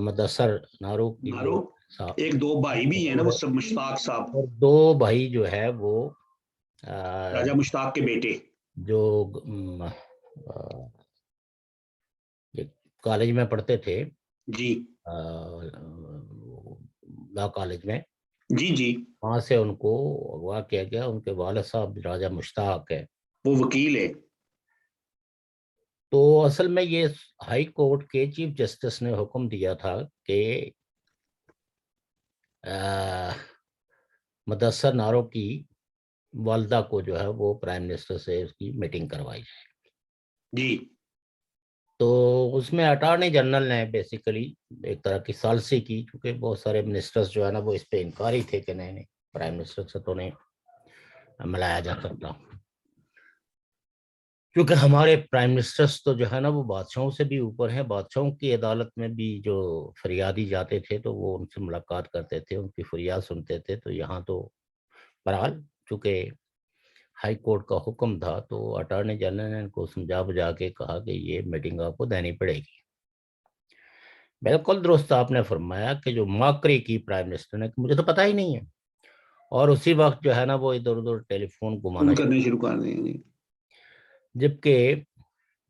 مدثر نارو کی نارو ایک دو بھائی بھی ہیں نا وہ سب مشتاق صاحب، اور دو بھائی جو ہے وہ راجہ مشتاق کے بیٹے جو کالج میں پڑھتے تھے جی لا کالج میں، جی جی وہاں سے ان کو اغوا کیا گیا. ان کے والد صاحب راجہ مشتاق ہے، وہ وکیل ہے. تو اصل میں یہ ہائی کورٹ کے چیف جسٹس نے حکم دیا تھا کہ مدثر نارو کی والدہ کو جو ہے وہ پرائم منسٹر سے اس کی میٹنگ کروائی جائے. جی تو اس میں اٹارنی جنرل نے بیسیکلی ایک طرح کی سالسی کی، کیونکہ بہت سارے منسٹرز جو ہے نا وہ اس پہ انکاری تھے کہ نہیں پرائم منسٹر سے تو نہیں ملایا جا سکتا، کیونکہ ہمارے پرائم منسٹرز تو جو ہے نا وہ بادشاہوں سے بھی اوپر ہیں. بادشاہوں کی عدالت میں بھی جو فریادی جاتے تھے تو وہ ان سے ملاقات کرتے تھے، ان کی فریاد سنتے تھے. تو یہاں تو بہرحال چونکہ ہائی کورٹ کا حکم تھا تو اٹارنی جنرل نے ان کو سمجھا بجھا کے کہا کہ یہ میٹنگ آپ کو دینی پڑے گی. بالکل درست آپ نے فرمایا کہ جو ماکری کی پرائم منسٹر نے کہ مجھے تو پتہ ہی نہیں ہے، اور اسی وقت جو ہے نا وہ ادھر ادھر ٹیلی فون گھمانا کرنے شروع کر دیں. جبکہ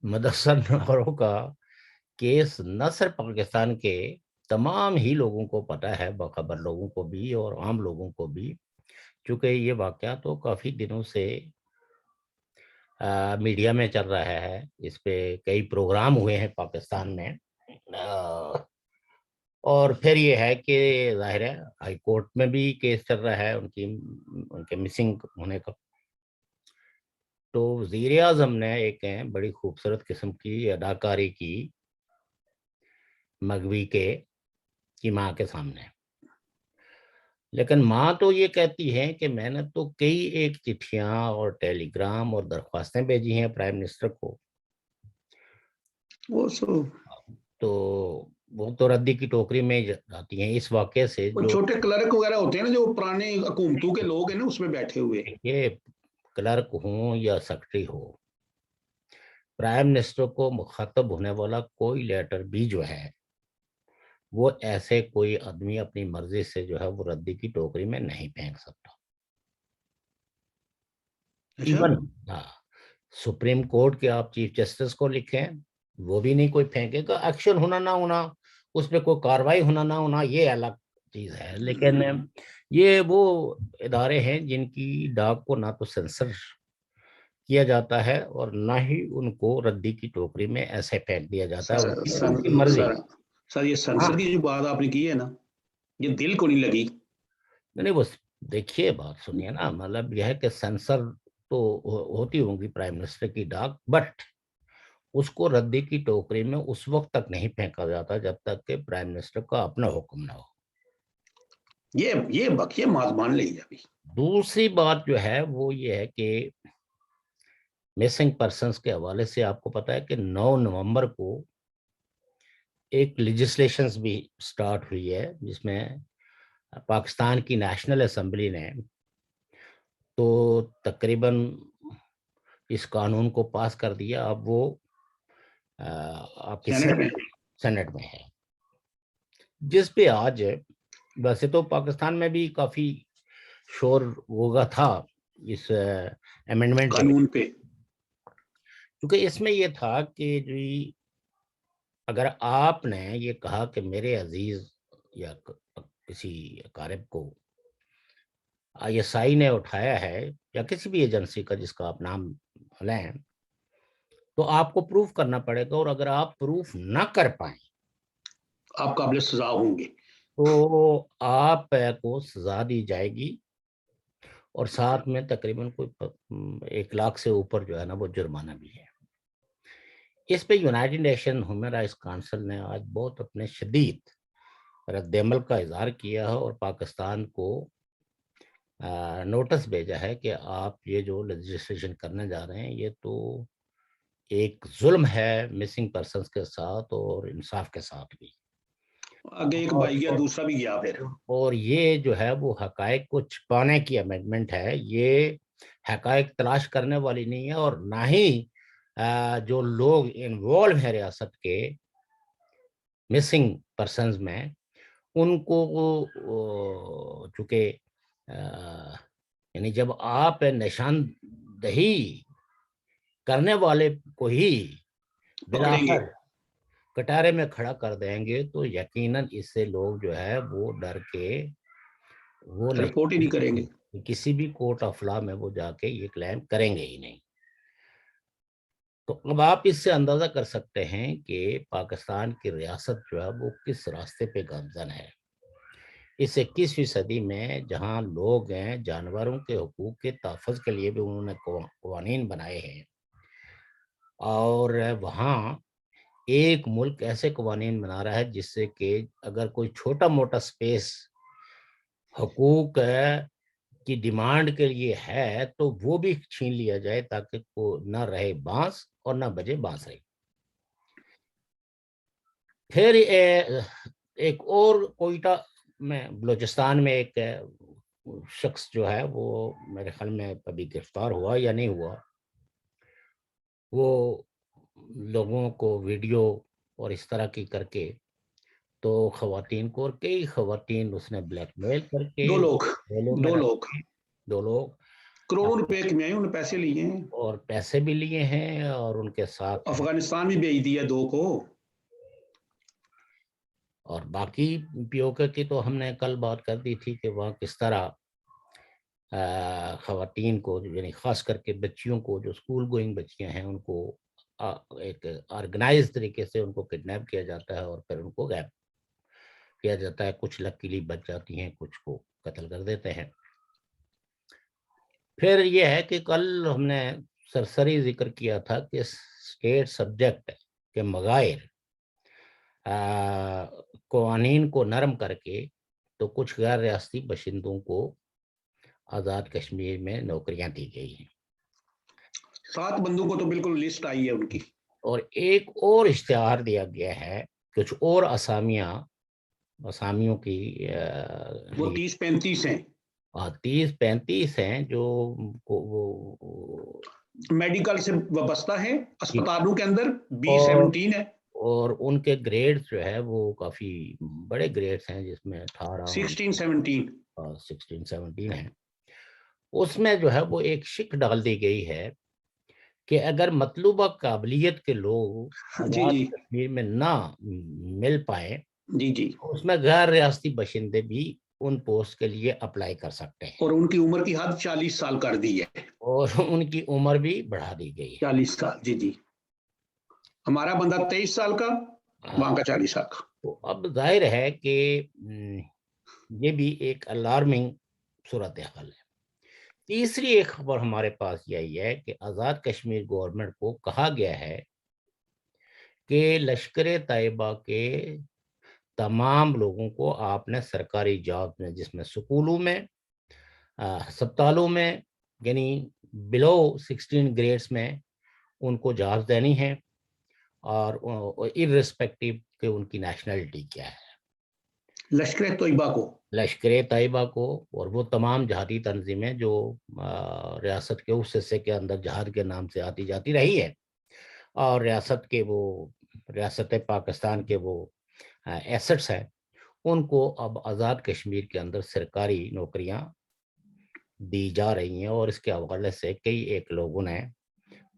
مدثر نارو کا کیس نہ صرف پاکستان کے تمام ہی لوگوں کو پتہ ہے، باخبر لوگوں کو بھی اور عام لوگوں کو بھی، چونکہ یہ واقعہ تو کافی دنوں سے میڈیا میں چل رہا ہے. اس پہ کئی پروگرام ہوئے ہیں پاکستان میں، اور پھر یہ ہے کہ ظاہر ہے ہائی کورٹ میں بھی کیس چل رہا ہے ان کے مسنگ ہونے کا. تو وزیر اعظم نے ایک بڑی خوبصورت قسم کی اداکاری کی مغوی کی ماں کے سامنے، لیکن ماں تو یہ کہتی ہے کہ میں نے تو کئی ایک چٹھیاں اور ٹیلی گرام اور درخواستیں بھیجی ہیں پرائم منسٹر کو، تو وہ تو ردی کی ٹوکری میں جاتی ہیں. اس واقعے سے جو چھوٹے کلرک وغیرہ ہوتے ہیں نا جو پرانے حکومتوں کے لوگ ہیں نا اس میں بیٹھے ہوئے، یہ کلرک ہوں یا سیکرٹری ہو، پرائم منسٹر کو مخاطب ہونے والا کوئی لیٹر بھی جو ہے وہ ایسے کوئی آدمی اپنی مرضی سے جو ہے وہ ردی کی ٹوکری میں نہیں پھینک سکتا. ایون سپریم کورٹ کے آپ چیف جسٹس کو لکھیں وہ بھی نہیں کوئی پھینکے گا. ایکشن ہونا نہ ہونا، اس پہ کوئی کاروائی ہونا نہ ہونا یہ الگ چیز ہے، لیکن یہ وہ ادارے ہیں جن کی ڈاک کو نہ تو سینسر کیا جاتا ہے اور نہ ہی ان کو ردی کی ٹوکری میں ایسے پھینک دیا جاتا ہے ان کی مرضی. سر یہ سینسر کی جو بات آپ نے کی ہے نا یہ دل کو نہیں لگی. نہیں بس دیکھیے بات سنیے نا، مطلب یہ ہے کہ سینسر تو ہوتی ہوں گی پرائم منسٹر کی ڈاک، بٹ اس کو ردی کی ٹوکری میں اس وقت تک نہیں پھینکا جاتا جب تک کہ پرائم منسٹر کا اپنا حکم نہ ہو. یہ مان لیں ابھی. دوسری بات جو ہے وہ یہ ہے کہ مسنگ پرسنز کے حوالے سے آپ کو پتا ہے کہ 9 نومبر کو ایک لیجسلیشنز بھی سٹارٹ ہوئی ہے جس میں پاکستان کی نیشنل اسمبلی نے تو تقریباً اس قانون کو پاس کر دیا. اب وہ آپ کی سینٹ میں ہے، جس پہ آج ویسے تو پاکستان میں بھی کافی شور ہوگا تھا اس امینڈمنٹ قانون پہ، کیونکہ اس میں یہ تھا کہ اگر آپ نے یہ کہا کہ میرے عزیز یا کسی اقارب کو ISI نے اٹھایا ہے یا کسی بھی ایجنسی کا جس کا آپ نام لیں، تو آپ کو پروف کرنا پڑے گا، اور اگر آپ پروف نہ کر پائیں آپ قابل سزا ہوں گے، تو آپ کو سزا دی جائے گی، اور ساتھ میں تقریباً کوئی 1 لاکھ سے اوپر جو ہے نا وہ جرمانہ بھی ہے. اس پہ United nation human rights council نے آج بہت اپنے شدید رد عمل کا اظہار کیا ہے اور پاکستان کو نوٹس بھیجا ہے کہ آپ یہ جو لیجسلیشن کرنے جا رہے ہیں یہ تو ایک ظلم ہے مسنگ پرسنز کے ساتھ اور انصاف کے ساتھ بھی. آگے ایک بھائی گیا دوسرا بھی گیا پھر، اور یہ جو ہے وہ حقائق کو چھپانے کی امینڈمنٹ ہے، یہ حقائق تلاش کرنے والی نہیں ہے، اور نہ ہی جو لوگ انوالو ہیں ریاست کے مسنگ پرسنز میں ان کو چونکہ یعنی جب آپ نشاندہی کرنے والے کو ہی بالآخر کٹارے میں کھڑا کر دیں گے تو یقیناً اس سے لوگ جو ہے وہ ڈر کے وہ رپورٹ ہی نہیں کریں گے، کسی بھی کورٹ آف لا میں وہ جا کے یہ کلیم کریں گے ہی نہیں. تو اب آپ اس سے اندازہ کر سکتے ہیں کہ پاکستان کی ریاست جو ہے وہ کس راستے پہ گامزن ہے. اس 21ویں صدی میں جہاں لوگ ہیں جانوروں کے حقوق کے تحفظ کے لیے بھی انہوں نے قوانین بنائے ہیں، اور وہاں ایک ملک ایسے قوانین بنا رہا ہے جس سے کہ اگر کوئی چھوٹا موٹا سپیس حقوق کی ڈیمانڈ کے لیے ہے تو وہ بھی چھین لیا جائے تاکہ نہ رہے بانس اور نہ بجے بانسری. پھر ایک اور کوئٹہ میں بلوچستان میں ایک شخص جو ہے وہ میرے خیال میں کبھی گرفتار ہوا یا نہیں ہوا، وہ لوگوں کو ویڈیو اور اس طرح کی کر کے تو خواتین کو، اور کئی خواتین اس نے بلیک میل کر کے دو لوگ کروڑوں روپے کی میں انہوں نے پیسے لیے ہیں اور پیسے بھی لیے ہیں اور ان کے ساتھ افغانستان بھی بھیج دیا 2 کو. اور باقی پی او کے کی تو ہم نے کل بات کر دی تھی کہ وہاں کس طرح خواتین کو، یعنی خاص کر کے بچیوں کو جو اسکول گوئنگ بچیاں ہیں ان کو ایک آرگنائز طریقے سے ان کو کڈنیپ کیا جاتا ہے اور پھر ان کو غائب کیا جاتا ہے. کچھ لکیلی بچ جاتی ہیں، کچھ کو قتل کر دیتے ہیں. پھر یہ ہے کہ کل ہم نے سرسری ذکر کیا تھا کہ اسٹیٹ سبجیکٹ کے مغائر قوانین کو نرم کر کے تو کچھ غیر ریاستی باشندوں کو آزاد کشمیر میں نوکریاں دی گئی ہیں. 7 بندوں کو تو بالکل لسٹ آئی ہے ان کی. اور ایک اور اشتہار دیا گیا ہے کچھ اور اسامیوں کی، وہ 30-35 ہیں. 30-35 ہیں جو میڈیکل سے وابستہ ہیں اسپتالوں کے اندر. 20-17 ہے اور ان کے گریڈ جو ہے وہ کافی بڑے گریڈز ہیں جس میں 16-17 ہیں. اس میں جو ہے وہ ایک شک ڈال دی گئی ہے کہ اگر مطلوبہ قابلیت کے لوگ کشمیر میں نہ مل پائے اس میں غیر ریاستی باشندے بھی ان پوسٹ کے لیے اپلائی کر سکتے ہیں. اور ان کی عمر کی حد 40 سال کر دی ہے اور ان کی عمر بھی بڑھا دی گئی ہے 40 سال. جی ہمارا بندہ 23 سال کا، وہاں کا 40 سال کا. تو اب ظاہر ہے کہ یہ بھی ایک الارمنگ صورتحال ہے. تیسری ایک خبر ہمارے پاس یہی ہے کہ آزاد کشمیر گورنمنٹ کو کہا گیا ہے کہ لشکر طیبہ کے تمام لوگوں کو آپ نے سرکاری جاب میں، جس میں سکولوں میں، ہسپتالوں میں، یعنی بلو 16 گریڈز میں ان کو جابز دینی ہے، اور ارسپیکٹو کہ ان کی نیشنلٹی کیا ہے. لشکر طیبہ کو اور وہ تمام جہادی تنظیمیں جو ریاست کے اس حصے کے اندر جہاد کے نام سے آتی جاتی رہی ہے، اور ریاست پاکستان کے وہ ایسٹس ہیں، ان کو اب آزاد کشمیر کے اندر سرکاری نوکریاں دی جا رہی ہیں. اور اس کے حوالے سے کئی ایک لوگوں نے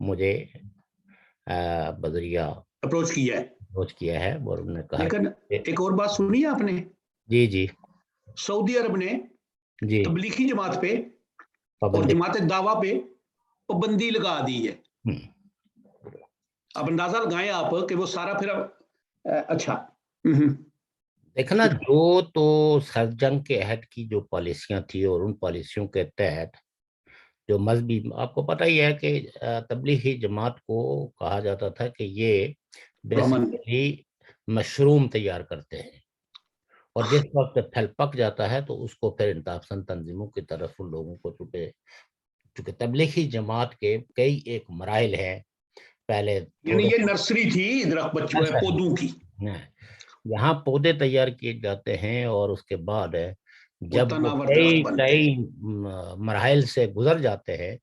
مجھے بذریعہ اپروچ کیا ہے اور انہوں نے کہا. لیکن ایک اور بات سنی آپ نے؟ جی سعودی عرب نے تبلیغی جماعت پہ اور جماعت دعویٰ پہ پابندی لگا دی ہے. اب اندازہ لگائیں آپ کہ وہ سارا پھر اچھا دیکھنا جو تو سر جنگ کے عہد کی جو پالیسیاں تھی اور ان پالیسیوں کے تحت جو مذہبی، آپ کو پتہ ہی ہے کہ تبلیغی جماعت کو کہا جاتا تھا کہ یہ بیسیکلی مشروم تیار کرتے ہیں، اور جس وقت پھل پک جاتا ہے تو اس کو پھر انتہا پسند تنظیموں کی طرف ان لوگوں کو، چونکہ تبلیغی جماعت کے کئی ایک مراحل ہیں. پہلے یعنی یہ نرسری تھی پودوں کی، یہاں پودے تیار کیے جاتے ہیں اور اس کے بعد جب کئی مراحل سے گزر جاتے ہیں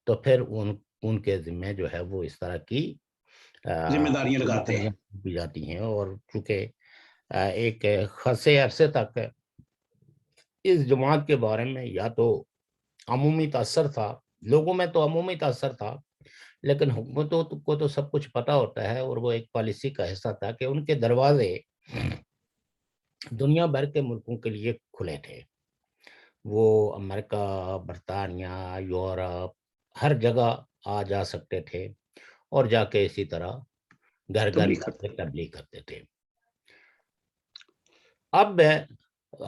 تو پھر ان کے ذمہ جو ہے وہ اس طرح کی ذمہ داریاں لگاتے ہیں جاتی ہیں. اور چونکہ ایک خاصے عرصے تک اس جماعت کے بارے میں یا تو عمومی تاثر تھا، لوگوں میں تو عمومی تاثر تھا، لیکن حکومتوں کو تو سب کچھ پتا ہوتا ہے، اور وہ ایک پالیسی کا حصہ تھا کہ ان کے دروازے دنیا بھر کے ملکوں کے لیے کھلے تھے۔ وہ امریکہ، برطانیہ، یورپ، ہر جگہ آ جا سکتے تھے اور جا کے اسی طرح گھر گھر تبلیغ جا کرتے کے تبلیغ کرتے تھے۔ اب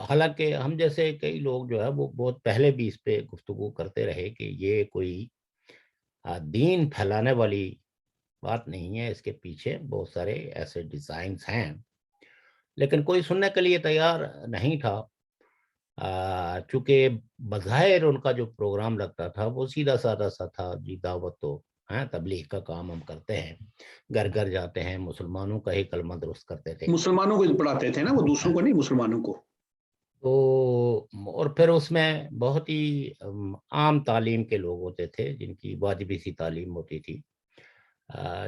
حالانکہ ہم جیسے کئی لوگ جو ہے وہ بہت پہلے بھی اس پہ گفتگو کرتے رہے کہ یہ کوئی دین پھیلانے والی بات نہیں ہے، اس کے پیچھے بہت سارے ایسے ڈیزائنز ہیں، لیکن کوئی سننے کے لیے تیار نہیں تھا، چونکہ بظاہر ان کا جو پروگرام لگتا تھا وہ سیدھا سادہ سا تھا، جی دعوت تو تبلیغ کا کام ہم کرتے ہیں، گھر گھر جاتے ہیں، مسلمانوں کا ہی کلمہ درست کرتے تھے مسلمانوں کو پڑھاتے تھے نا وہ، دوسروں کو نہیں، مسلمانوں کو۔ تو، اور پھر اس میں بہت ہی عام تعلیم کے لوگ ہوتے تھے جن کی واجبی سی تعلیم ہوتی تھی،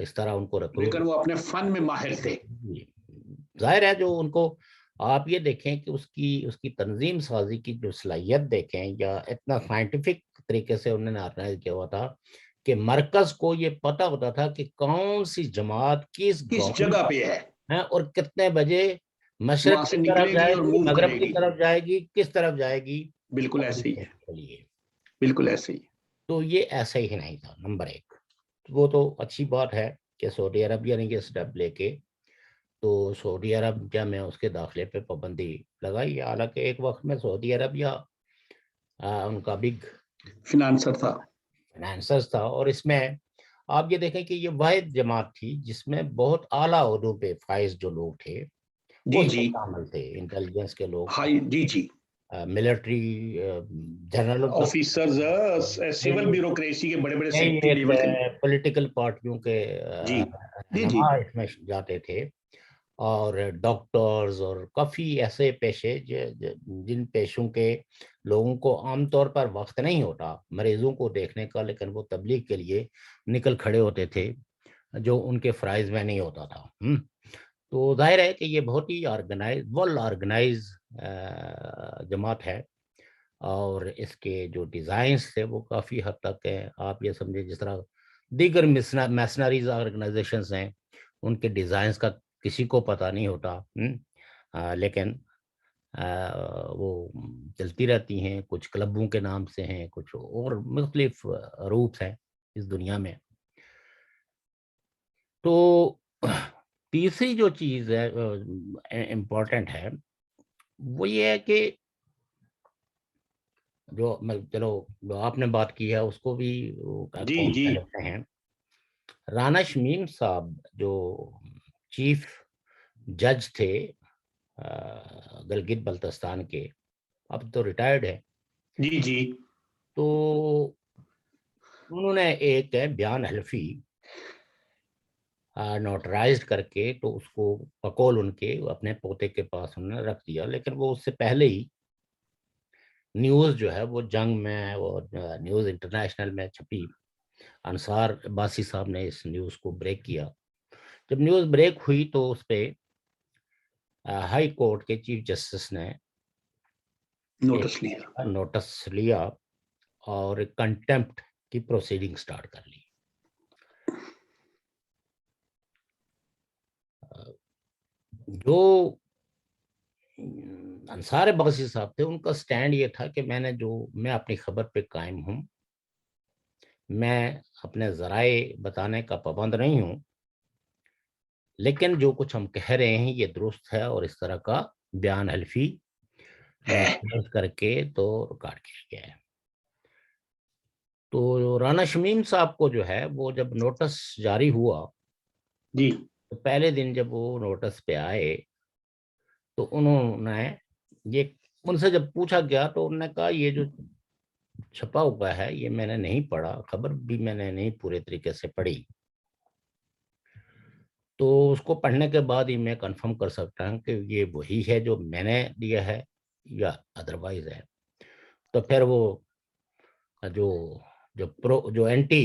اس طرح ان کو ریکروٹ، لیکن وہ اپنے فن میں ماہر تھے۔ ظاہر ہے جو ان کو آپ یہ دیکھیں کہ اس کی تنظیم سازی کی جو صلاحیت دیکھیں، یا اتنا سائنٹیفک طریقے سے انہوں نے آرگنائز کیا ہوا تھا کہ مرکز کو یہ پتا ہوتا تھا کہ کون سی جماعت کس کس گاؤں جگہ پہ ہے، اور کتنے بجے وہاں مشرق سے کی طرف نکلے گی جائے اور گی، موو کرے مغرب کی گی۔ طرف جائے گی، کس طرف جائے گی بالکل ایسے ہی ہے، کے لیے۔ بالکل ایسے ہی۔ تو یہ ایسا ہی نہیں تھا، نمبر ایک۔ وہ تو اچھی بات ہے کہ سعودی عربیہ نے یہ سٹیپ لے کے تو سعودی عربیہ میں اس کے داخلے پہ پابندی لگائی، حالانکہ ایک وقت میں سعودی عربیہ ان کا بگ فنانسر تھا۔ فنانسر تھا، اور اس میں آپ یہ دیکھیں کہ یہ واحد جماعت تھی جس میں بہت اعلیٰ عہدوں پہ فائز جو لوگ تھے وہ جی اس جی، میں شامل تھے، انٹیلیجنس کے لوگ، ہائی، جی جی، military general, officers, civil bureaucracy کے بڑے بڑے سیکٹری لیول کے۔ پولیٹیکل پارٹیوں کے جی جی جی، رہنما اس میں جاتے تھے، اور ڈاکٹرز اور کافی ایسے پیشے جن پیشوں کے لوگوں کو عام طور پر وقت نہیں ہوتا مریضوں کو دیکھنے کا، لیکن وہ تبلیغ کے لیے نکل کھڑے ہوتے تھے جو ان کے فرائض میں نہیں ہوتا تھا۔ تو ظاہر ہے کہ یہ بہت ہی آرگنائز جماعت ہے، اور اس کے جو ڈیزائنز تھے وہ کافی حد تک ہیں، آپ یہ سمجھیں جس طرح دیگر میسنریز آرگنائزیشنز ہیں ان کے ڈیزائنز کا کسی کو پتہ نہیں ہوتا، لیکن وہ چلتی رہتی ہیں، کچھ کلبوں کے نام سے ہیں، کچھ اور مختلف روپس ہیں اس دنیا میں۔ تو تیسری جو چیز ہے امپورٹنٹ ہے وہ یہ ہے کہ جو چلو جو آپ نے بات کی ہے اس کو بھی جی کون جی، کہتے ہیں، رانا شمیم صاحب جو چیف جج تھے گلگت بلتستان کے، اب تو ریٹائرڈ ہے، جی جی، تو انہوں نے ایک بیان حلفی نوٹرائزڈ کر کے تو اس کو بقول ان کے اپنے پوتے کے پاس انہوں نے رکھ دیا، لیکن وہ اس سے پہلے ہی نیوز جو ہے وہ جنگ میں اور نیوز انٹرنیشنل میں چھپی، انصار عباسی صاحب نے اس نیوز کو بریک کیا۔ جب نیوز بریک ہوئی تو اس پہ ہائی کورٹ کے چیف جسٹس نے نوٹس لیا۔ نوٹس لیا اور کنٹمپٹ کی پروسیڈنگ سٹارٹ کر لی۔ جو انصار عباسی صاحب تھے ان کا سٹینڈ یہ تھا کہ میں اپنی خبر پہ قائم ہوں، میں اپنے ذرائع بتانے کا پابند نہیں ہوں، لیکن جو کچھ ہم کہہ رہے ہیں یہ درست ہے، اور اس طرح کا بیان حلفی نوٹرائز کر کے تو ریکارڈ کیا گیا ہے۔ تو رانا شمیم صاحب کو جو ہے وہ جب نوٹس جاری ہوا جی، تو پہلے دن جب وہ نوٹس پہ آئے تو انہوں نے یہ ان سے جب پوچھا گیا تو انہوں نے کہا یہ جو چھپا ہوا ہے یہ میں نے نہیں پڑھا، خبر بھی میں نے نہیں پورے طریقے سے پڑھی، تو اس کو پڑھنے کے بعد ہی میں کنفرم کر سکتا ہوں کہ یہ وہی ہے جو میں نے دیا ہے یا ادروائز ہے۔ تو پھر وہ جو اینٹی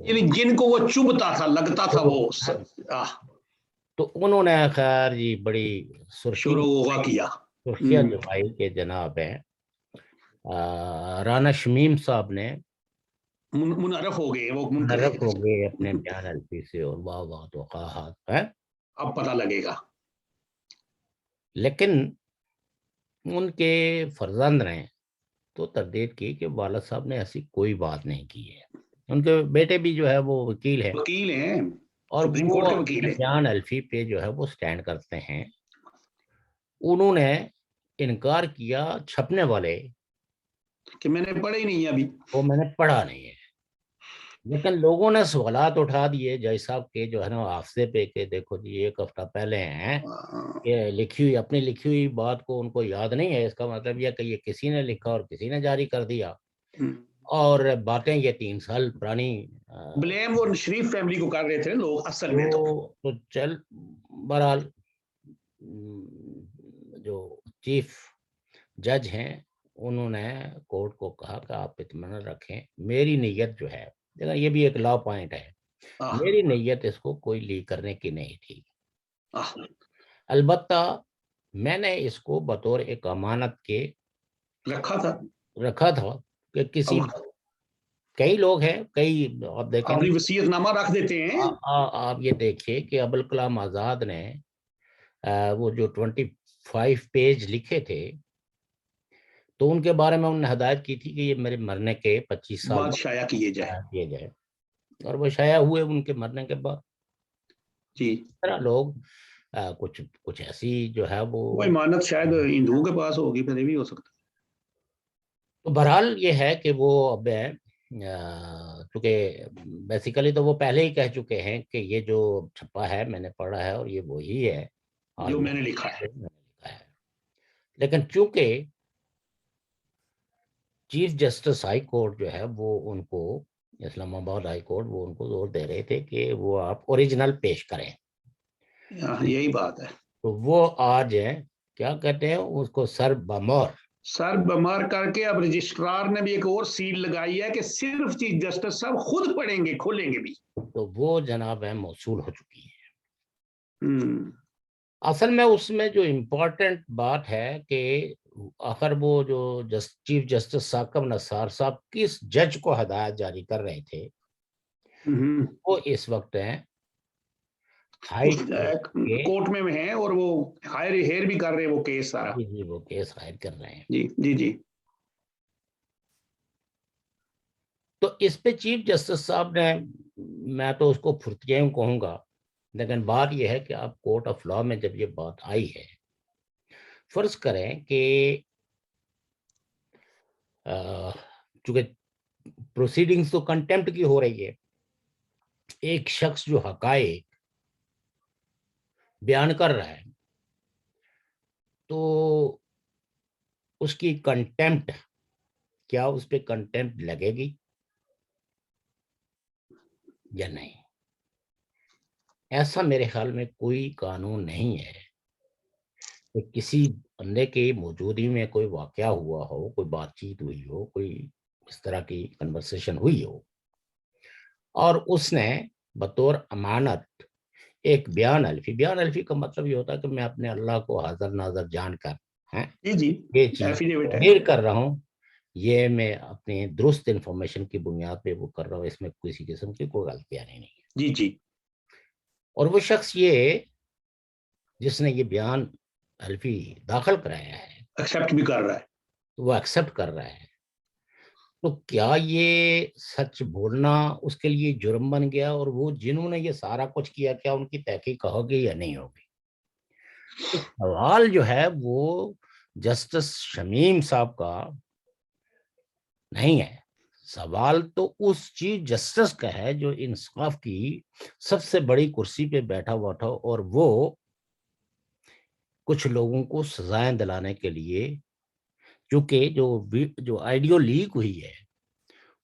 یعنی جن کو وہ چبھتا تھا لگتا تھا وہ تو انہوں نے خیر جی بڑی شروع ہوا کیا سرخیاں جمائی کہ جناب ہیں رانا شمیم صاحب نے منحرف ہو گئے، وہ منحرف ہو گئے اپنے بیان الفی سے، اور واہ واہ تو خواہات ہے، اب پتہ لگے گا۔ لیکن ان کے فرزند نے تو تردید کی کہ والد صاحب نے ایسی کوئی بات نہیں کی ہے۔ ان کے بیٹے بھی جو ہے وہ وکیل ہیں اور وہ بیان الفی پہ جو ہے وہ سٹینڈ کرتے ہیں۔ انہوں نے انکار کیا چھپنے والے کہ میں نے پڑھا ہی نہیں ہے، ابھی وہ میں نے پڑھا نہیں ہے، لیکن لوگوں نے سوالات اٹھا دیے جج صاحب کے جو ہے نا حافظے پہ کہ دیکھو جی ایک ہفتہ پہلے ہیں کہ لکھی ہوئی اپنی لکھی ہوئی بات کو ان کو یاد نہیں ہے، اس کا مطلب یہ کہ یہ کسی نے لکھا اور کسی نے جاری کر دیا، اور باتیں یہ 3 سال پرانی بلیم وہ شریف فیملی کو کر رہے تھے لوگ اصل میں تو چل بہرحال جو چیف جج ہیں انہوں نے کورٹ کو کہا کہ آپ اطمینان رکھیں، میری نیت جو ہے، یہ بھی ایک لا پوائنٹ ہے، میری نیت اس کو کوئی لیک کرنے کی نہیں تھی، البتہ میں نے اس کو بطور ایک امانت کے رکھا تھا کہ کسی کئی لوگ ہیں، کئی آپ دیکھیں اپنی وصیت نامہ رکھ دیتے ہیں۔ آپ یہ دیکھیے کہ ابوالکلام آزاد نے وہ جو 25 پیج لکھے تھے تو ان کے بارے میں انہوں نے ہدایت کی تھی کہ یہ میرے مرنے کے 25 سال بعد شائع کیے جائے، اور وہ شائع ہوئے ان کے مرنے کے بعد۔ جی طرح لوگ کچھ ایسی جو ہے وہ امانت شاید ہندوؤں کے پاس ہوگی، پھر بھی ہو سکتا ہے۔ تو بہرحال یہ ہے کہ وہ اب چونکہ بیسیکلی تو وہ پہلے ہی کہہ چکے ہیں کہ یہ جو چھپا ہے میں نے پڑھا ہے اور یہ وہی ہے جو میں نے لکھا ہے، لیکن چونکہ چیف جسٹس ہائی کورٹ جو ہے وہ ان کو اسلام آباد ہائی کورٹ وہ ان کو زور دے رہے تھے کہ وہ آپ اوریجنل پیش کریں، یہی بات ہے، تو وہ آج کیا کہتے ہیں اس کو سر بمار کر کے اب رجسٹرار نے بھی ایک اور سیل لگائی ہے کہ صرف چیف جسٹس صاحب خود پڑھیں گے، کھولیں گے بھی، تو وہ جناب ہے موصول ہو چکی ہے۔ اصل میں اس میں جو امپورٹنٹ بات ہے کہ آخر وہ جو چیف جسٹس ثاقب نثار صاحب کس جج کو ہدایت جاری کر رہے تھے، وہ اس وقت ہیں کورٹ میں ہیں اور وہ ہائر بھی کر رہے ہیں وہ کیس سارا، جی وہ کیس ہائر کر رہے ہیں، جی تو اس پہ چیف جسٹس صاحب نے، میں تو اس کو پھرتیاں کہوں گا، لیکن بات یہ ہے کہ آپ کورٹ آف لا میں جب یہ بات آئی ہے، فرض کریں کہ چونکہ پروسیڈنگز تو کنٹیمپٹ کی ہو رہی ہے، ایک شخص جو حقائق بیان کر رہا ہے تو اس کی کنٹیمپٹ، کیا اس پہ کنٹیمپٹ لگے گی یا نہیں؟ ایسا میرے خیال میں کوئی قانون نہیں ہے کہ کسی بندے کے موجودگی میں کوئی واقعہ ہوا ہو، کوئی بات چیت ہوئی ہو، کوئی اس طرح کی کنورسیشن ہوئی ہو، اور اس نے بطور امانت ایک بیان الفی کا مطلب یہ ہوتا ہے کہ میں اپنے اللہ کو حاضر ناظر جان کر یہ چیز کر رہا ہوں، یہ میں اپنی درست انفارمیشن کی بنیاد پہ وہ کر رہا ہوں، اس میں کسی قسم کی کوئی غلطیاں نہیں ہے۔ جی اور وہ شخص یہ جس نے یہ بیان الفی داخل کرایا ہے ایکسپٹ بھی کر رہا ہے، وہ ایکسپٹ کر رہا ہے، تو کیا یہ سچ بولنا اس کے لیے جرم بن گیا؟ اور وہ جنہوں نے یہ سارا کچھ کیا کیا ان کی تحقیق ہوگی یا نہیں ہوگی؟ سوال جو ہے وہ جسٹس شمیم صاحب کا نہیں ہے، سوال تو اس چیف جسٹس کا ہے جو انصاف کی سب سے بڑی کرسی پہ بیٹھا ہوا تھا، اور وہ کچھ لوگوں کو سزائیں دلانے کے لیے، کیونکہ جو آئیڈیو لیک ہوئی ہے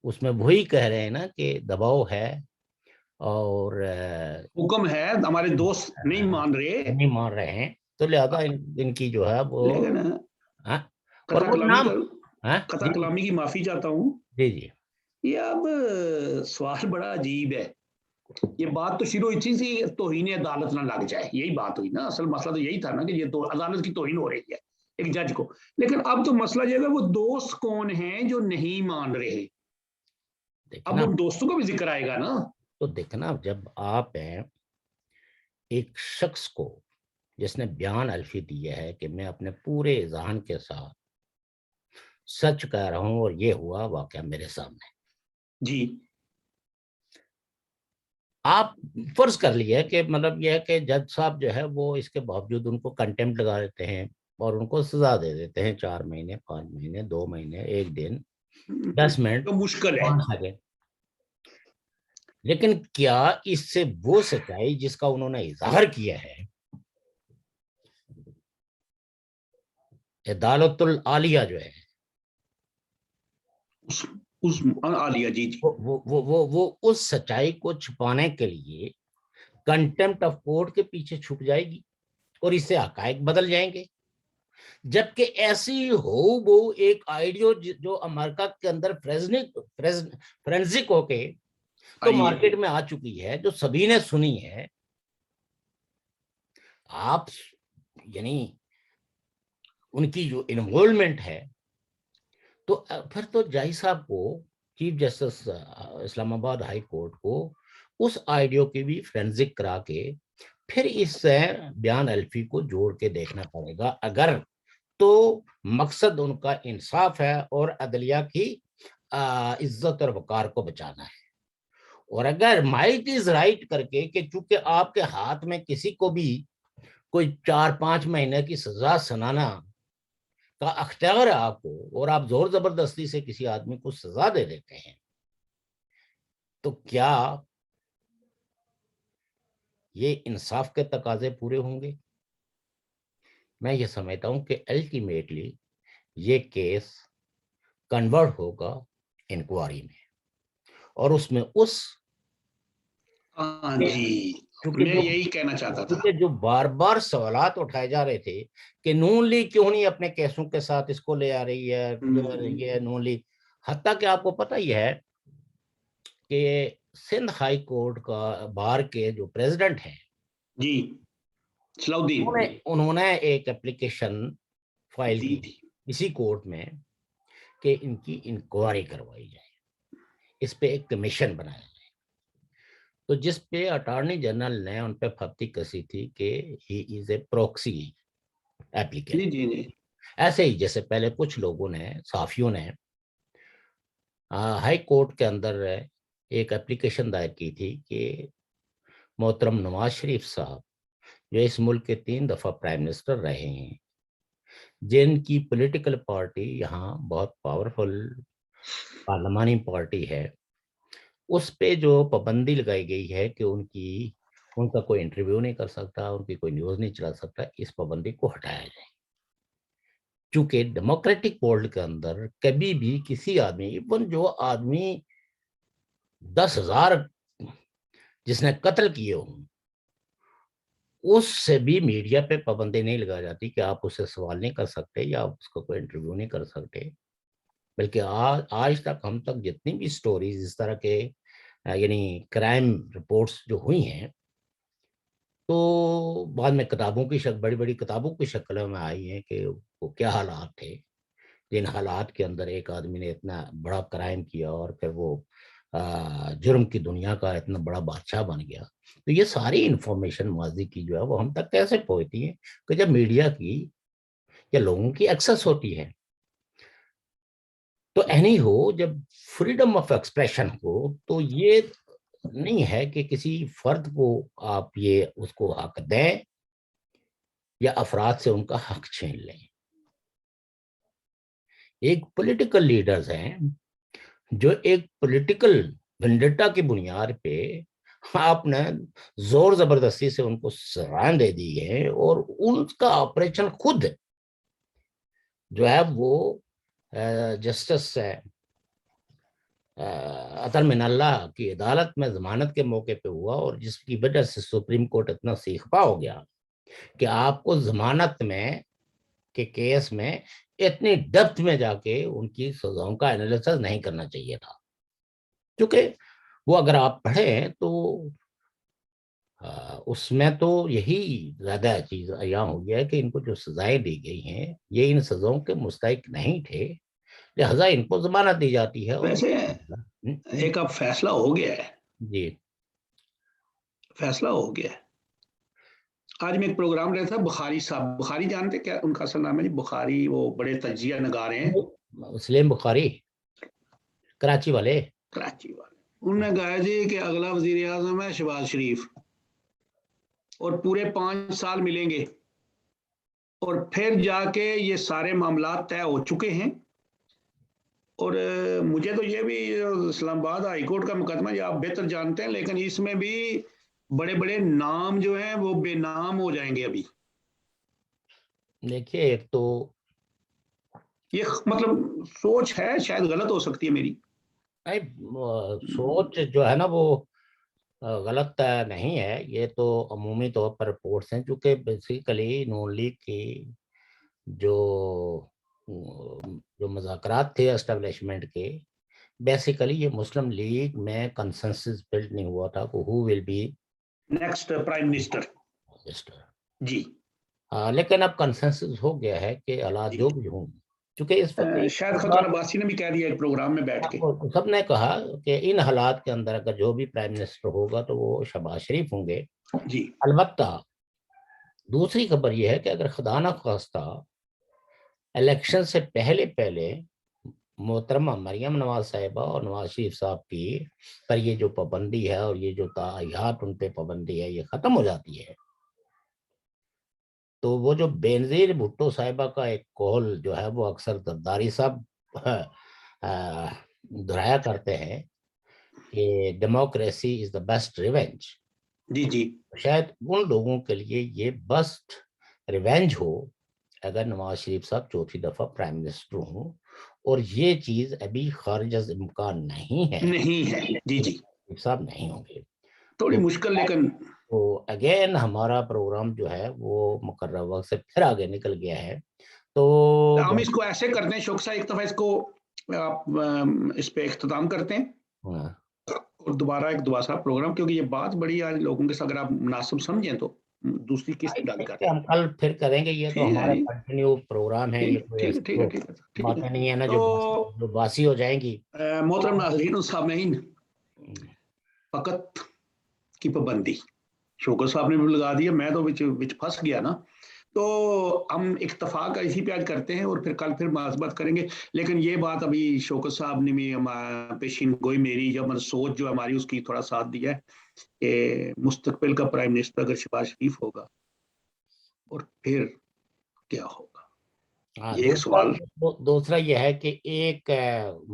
اس میں وہی کہہ رہے ہیں نا کہ دباؤ ہے اور حکم ہے، ہمارے دوست نہیں مان رہے ہیں، تو لہذا ان کی جو ہے وہ اور وہ نام ہاں خطا کلامی کی معافی چاہتا ہوں. جی جی یہ اب سوال بڑا عجیب ہے. یہ بات تو شروع ہوئی تھی توہین عدالت نہ لگ جائے, یہی بات ہوئی نا, اصل مسئلہ تو یہی تھا نا کہ یہ تو عدالت کی توہین ہو رہی ہے ایک جج کو. لیکن اب تو مسئلہ یہ ہے وہ دوست کون ہیں جو نہیں مان رہے, اب دیکھنا ان دوستوں کا بھی ذکر آئے گا نا. تو دیکھنا جب آپ ہیں ایک شخص کو جس نے بیان الفی دیا ہے کہ میں اپنے پورے ذہن کے ساتھ سچ کہہ رہا ہوں اور یہ ہوا واقعہ میرے سامنے, جی آپ فرض کر لیے کہ مطلب یہ ہے کہ جج صاحب جو ہے وہ اس کے باوجود ان کو کنٹمپٹ لگا دیتے ہیں اور ان کو سزا دے دیتے ہیں 4 مہینے 5 مہینے 2 مہینے 1 دن 10 منٹ تو مشکل ہے. 5 سیکنڈ, لیکن کیا اس سے وہ سچائی جس کا انہوں نے اظہار کیا ہے عدالت العالیہ جو ہے اس عالیہ جی جی وہ اس سچائی کو چھپانے کے لیے کنٹمپٹ آف کورٹ کے پیچھے چھپ جائے گی اور اس سے حقائق بدل جائیں گے, جبکہ ایسی وہ ایک آئیڈیو جو امریکہ کے اندر فرینزک ہو کے تو آئیے مارکیٹ میں آ چکی ہے, جو سبھی نے سنی ہے. آپ یعنی ان کی جو انوالومنٹ ہے تو پھر تو جائی صاحب کو چیف جسٹس اسلام آباد ہائی کورٹ کو اس آئیڈیو کی بھی فرینزک کرا کے پھر اس سے بیان الفی کو جوڑ کے دیکھنا پڑے گا, اگر تو مقصد ان کا انصاف ہے اور عدلیہ کی عزت اور وقار کو بچانا ہے, اور اگر مائٹ از رائٹ کر کے کہ چونکہ آپ کے ہاتھ میں کسی کو بھی کوئی 4-5 مہینے کی سزا سنانا کا اختیار ہے آپ کو, اور آپ زور زبردستی سے کسی آدمی کو سزا دے دیتے ہیں, تو کیا یہ انصاف کے تقاضے پورے ہوں گے؟ میں یہ سمجھتا ہوں کہ الٹیمیٹلی یہ کیس کنورٹ ہوگا انکوائری میں, اور اس میں ہاں جی, میں جو یہی کہنا چاہتا تھا. کیونکہ جو بار بار سوالات اٹھائے جا رہے تھے کہ نون لیگ کیوں نہیں اپنے کیسوں کے ساتھ اس کو لے آ رہی ہے, یہ نون لیگ, حتیٰ کہ آپ کو پتہ ہی ہے کہ سندھ ہائی کورٹ کا بار کے جو پریزیڈنٹ ہیں جی صلاح انہوں نے ایک اپلیکیشن فائل کی اسی کورٹ میں کہ ان کی انکوائری کروائی جائے, اس پہ ایک کمیشن بنایا جائے, تو جس پہ اٹارنی جنرل نے ان پہ پھپتی کسی تھی کہ ہی از اے پروکسی ایپلیکینٹ. ایسے ہی جیسے پہلے کچھ لوگوں نے صحافیوں نے ہائی کورٹ کے اندر ایک اپلیکیشن دائر کی تھی کہ محترم نواز شریف صاحب جو اس ملک کے 3 دفعہ پرائم منسٹر رہے ہیں, جن کی پولیٹیکل پارٹی یہاں بہت پاورفل پارلیمانی پارٹی ہے, اس پہ جو پابندی لگائی گئی ہے کہ ان کا کوئی انٹرویو نہیں کر سکتا, ان کی کوئی نیوز نہیں چلا سکتا, اس پابندی کو ہٹایا جائے. چونکہ ڈیموکریٹک ورلڈ کے اندر کبھی بھی کسی آدمی, ایون جو آدمی 10,000 جس نے قتل کیے ہوں, اس سے بھی میڈیا پہ پابندی نہیں لگا جاتی کہ آپ اس سے سوال نہیں کر سکتے یا آپ اس کو کوئی انٹرویو نہیں کر سکتے. بلکہ آج تک ہم تک جتنی بھی سٹوریز اس طرح کے یعنی کرائم رپورٹس جو ہوئی ہیں تو بعد میں کتابوں کی بڑی بڑی کتابوں کی شکل میں آئی ہیں کہ وہ کیا حالات تھے, جن حالات کے اندر ایک آدمی نے اتنا بڑا کرائم کیا اور پھر وہ جرم کی دنیا کا اتنا بڑا بادشاہ بن گیا. تو یہ ساری انفارمیشن ماضی کی جو ہے وہ ہم تک کیسے پہنچتی ہے کہ جب میڈیا کی یا لوگوں کی ایکسس ہوتی ہے. تو اینی ہو, جب فریڈم آف ایکسپریشن ہو تو یہ نہیں ہے کہ کسی فرد کو آپ یہ اس کو حق دیں یا افراد سے ان کا حق چھین لیں. ایک پولیٹیکل لیڈرز ہیں جو ایک پولیٹیکل ونڈیٹا کی بنیاد پہ آپ نے زور زبردستی سے ان کو سران دے دی ہے, اور ان کا آپریشن خود جو ہے وہ جسٹس عطل من اللہ کی عدالت میں ضمانت کے موقع پہ ہوا, اور جس کی وجہ سے سپریم کورٹ اتنا سیخپا ہو گیا کہ آپ کو ضمانت میں کے کیس میں اتنی ڈیپتھ میں جا کے ان کی سزاؤں کا انالیسس نہیں کرنا چاہیے تھا، کیونکہ وہ اگر آپ پڑھیں تو اس میں تو یہی زیادہ چیز عیاں ہو گیا ہے کہ ان کو جو سزائیں دی گئی ہیں یہ ان سزاؤں کے مستحق نہیں تھے، لہذا ان کو ضمانت دی جاتی ہے۔ اور ویسے ایک اب فیصلہ ہو گیا ہے، جی فیصلہ ہو گیا ہے۔ آج میں ایک پروگرام رہا تھا، بخاری صاحب، بخاری جانتے کیا ان کا اصل نام ہے جی؟ بخاری، وہ بڑے تجزیہ نگار ہیں، سلیم بخاری کراچی والے، کراچی والے۔ انہوں نے کہا جی کہ اگلا وزیر اعظم ہے شہباز شریف، اور پورے 5 سال ملیں گے، اور پھر جا کے یہ سارے معاملات طے ہو چکے ہیں۔ اور مجھے تو یہ بھی اسلام آباد ہائی کورٹ کا مقدمہ یہ آپ بہتر جانتے ہیں، لیکن اس میں بھی بڑے بڑے نام جو ہیں وہ بے نام ہو جائیں گے ابھی۔ دیکھیے ایک تو یہ مطلب سوچ ہے، شاید غلط ہو سکتی ہے میری۔ سوچ جو ہے نا وہ غلط نہیں ہے، یہ تو عمومی طور پر رپورٹس ہیں، چونکہ بیسیکلی نون لیگ کی جو مذاکرات تھے اسٹیبلشمنٹ کے، بیسیکلی یہ مسلم لیگ میں کنسنسس بلڈ نہیں ہوا تھا کہ who will be next prime minister جی۔ لیکن اب کنسنسس ہو گیا ہے کہ حالات جو بھی ہوں، چونکہ اس وقت شاید خطون عباسی نے بھی کہہ دیا ایک پروگرام میں بیٹھ کے، سب نے کہا کہ ان حالات کے اندر اگر جو بھی پرائم منسٹر ہوگا تو وہ شہباز شریف ہوں گے جی۔ البتہ دوسری خبر یہ ہے کہ اگر خدا نہ خواستہ الیکشن سے پہلے محترمہ مریم نواز صاحبہ اور نواز شریف صاحب کی پر یہ جو پابندی ہے اور یہ جو تعہد ان پہ پابندی ہے یہ ختم ہو جاتی ہے، تو وہ جو بینظیر بھٹو صاحبہ کا ایک قول جو ہے وہ اکثر زرداری صاحب دہرایا کرتے ہیں کہ democracy is the best revenge, جی جی، شاید ان لوگوں کے لیے یہ بیسٹ ریونج ہو اگر نواز شریف صاحب چوتھی دفعہ پرائم منسٹر ہوں، اور یہ چیز ابھی خارج از امکان نہیں ہے جی جی، شریف صاحب نہیں ہوں گے، تھوڑی مشکل، لیکن تو اگین ہمارا پروگرام جو ہے وہ مقررہ وقت سے پھر آگے نکل گیا ہے، تو ہم اس کو ایسے کرتے ہیں شوق صاحب، ایک دفعہ اس کو آپ اس پہ اختتام کرتے ہیں اور دوبارہ ایک دوبارہ پروگرام، کیونکہ یہ بات بڑی آج لوگوں کے ساتھ اگر آپ مناسب سمجھیں تو دوسری قسط ڈال کرتے ہیں، ہم کل پھر کریں گے، یہ تو ہمارا جی، کنٹینیو پروگرام ہے، یہ کوئی ایسی ٹھیک ہے باتیں نہیں ہے نا تو جو باسی ہو جائیں گی۔ محترم ناظرین و سامعین، فقط کی پابندی شوکر صاحب نے بھی لگا دیا، میں تو وچ پھنس گیا نا، تو ہم اتفاق اسی پہ آج کرتے ہیں اور پھر کل پھر بات کریں گے، لیکن یہ بات ابھی شوکت صاحب نے بھی پیشین گوئی میری جب سوچ جو ہماری اس کی تھوڑا ساتھ دیا ہے کہ مستقبل کا پرائم منسٹر اگر شہباز شریف ہوگا اور پھر کیا ہوگا، یہ سوال۔ دوسرا یہ ہے کہ ایک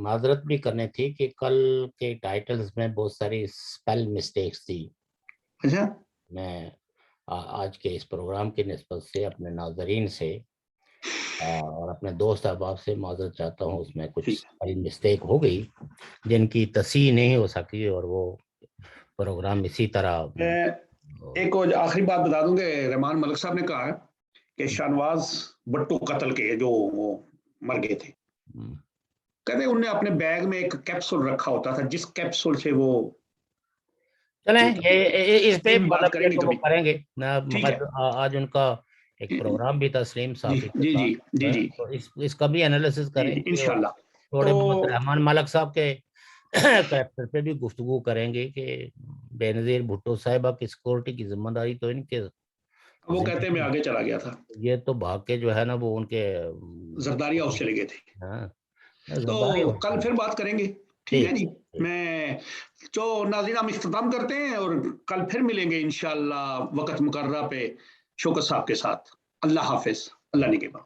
معذرت بھی کرنی تھی کہ کل کے ٹائٹلز میں بہت ساری اسپیل مسٹیکس تھی، اچھا، میں آج کے اس پروگرام کی نسبت سے اپنے ناظرین سے اور اپنے دوست احباب سے معذرت چاہتا ہوں، اس میں کچھ مسٹیک ہو گئی جن کی تصحیح نہیں ہو سکی، اور وہ پروگرام اسی طرح۔ ایک آخری بات بتا دوں کہ رحمان ملک صاحب نے کہا ہے کہ شاہنواز بھٹو قتل کے جو وہ مر گئے تھے، کہتے انہوں نے اپنے بیگ میں ایک کیپسول رکھا ہوتا تھا جس کیپسول سے وہ چلیں اس پہ بات کریں گے کبھی، کریں گے، ٹھیک ہے آج ان کا ایک پروگرام بھی تسلیم صافی کے جی جی ساتھ، جی جی تو اس کا بھی انالیسس کریں گے، انشاءاللہ۔ تھوڑے بہت رحمان ملک صاحب کے کریکٹر پہ بھی گفتگو کریں گے کہ بینظیر بھٹو صاحبہ کی سیکورٹی کی ذمہ داری تو ان کے، وہ کہتے ہیں میں آگے چلا گیا تھا، یہ تو بھاگ کے جو ہے نا وہ ان کے زرداری ہاؤس چلے گئے تھے، تو کل پھر بات کریں گے، ٹھیک ہے جی۔ میں جو ناظرین ہم اختتام کرتے ہیں اور کل پھر ملیں گے انشاءاللہ وقت مقررہ پہ شوکت صاحب کے ساتھ۔ اللہ حافظ، اللہ نگہبان۔